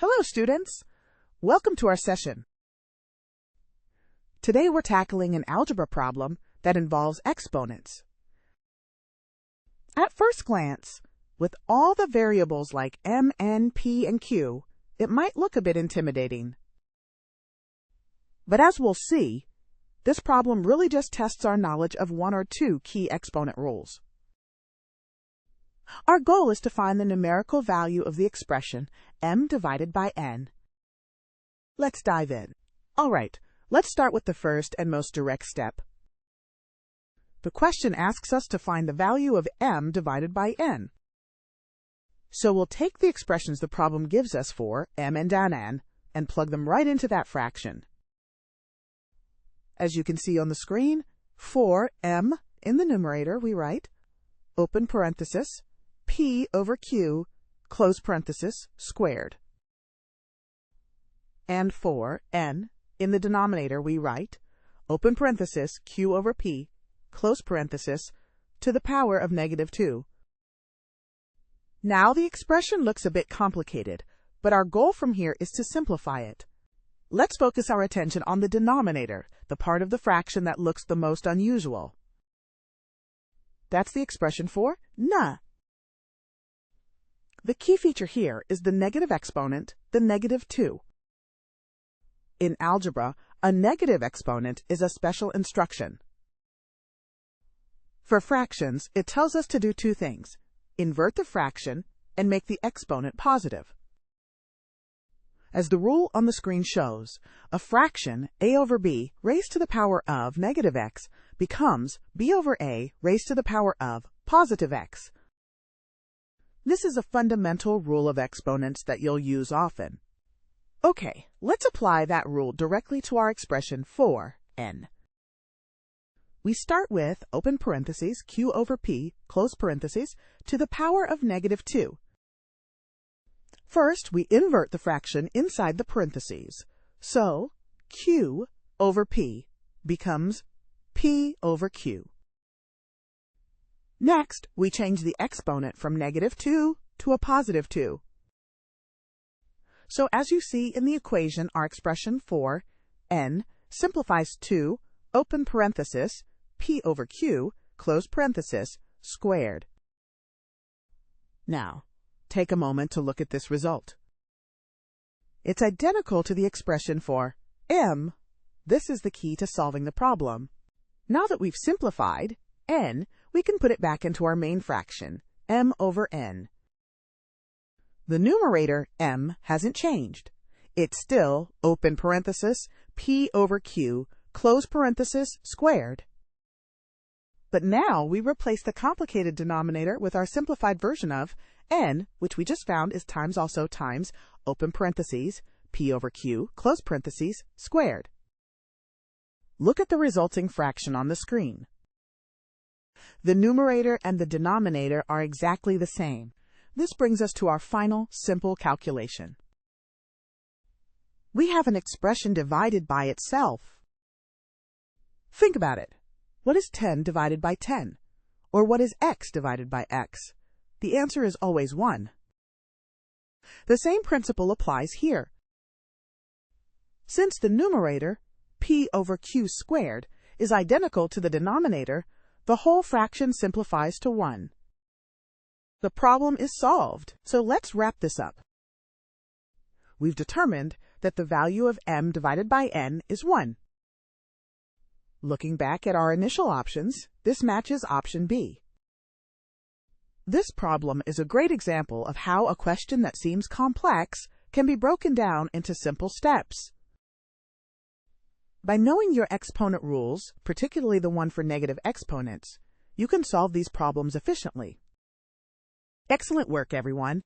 Hello, students! Welcome to our session. Today we're tackling an algebra problem that involves exponents. At first glance, with all the variables like m, n, p, and q, it might look a bit intimidating. But as we'll see, this problem really just tests our knowledge of one or two key exponent rules. Our goal is to find the numerical value of the expression m divided by n. Let's dive in. All right, let's start with the first and most direct step. The question asks us to find the value of m divided by n. So we'll take the expressions the problem gives us for m and n and plug them right into that fraction. As you can see on the screen, for m in the numerator we write open parenthesis p over q close parenthesis squared. And for n in the denominator we write open parenthesis q over p close parenthesis to the power of -2. Now the expression looks a bit complicated, but our goal from here is to simplify it. Let's focus our attention on the denominator, the part of the fraction that looks the most unusual. That's the expression for n. The key feature here is the negative exponent, the -2. In algebra, a negative exponent is a special instruction. For fractions, it tells us to do two things: invert the fraction and make the exponent positive. As the rule on the screen shows, a fraction a over b raised to the power of -x becomes b over a raised to the power of positive x. This is a fundamental rule of exponents that you'll use often. Okay, let's apply that rule directly to our expression for n. We start with open parentheses q over p close parentheses to the power of -2. First, we invert the fraction inside the parentheses. So, q over p becomes p over q. Next, we change the exponent from -2 to a +2. So as you see in the equation, our expression for n simplifies to open parenthesis p over q close parenthesis squared. Now, take a moment to look at this result. It's identical to the expression for m. This is the key to solving the problem. Now that we've simplified n, we can put it back into our main fraction, m over n. The numerator m hasn't changed. It's still open parenthesis p over q close parenthesis squared. But now we replace the complicated denominator with our simplified version of n, which we just found is times also times open parentheses p over q close parentheses squared. Look at the resulting fraction on the screen. The numerator and the denominator are exactly the same. This brings us to our final simple calculation. We have an expression divided by itself. Think about it. What is 10 divided by 10? Or what is x divided by x? The answer is always 1. The same principle applies here. Since the numerator, p over q squared, is identical to the denominator, the whole fraction simplifies to 1. The problem is solved, so let's wrap this up. We've determined that the value of m divided by n is 1. Looking back at our initial options, this matches option B. This problem is a great example of how a question that seems complex can be broken down into simple steps. By knowing your exponent rules, particularly the one for negative exponents, you can solve these problems efficiently. Excellent work, everyone!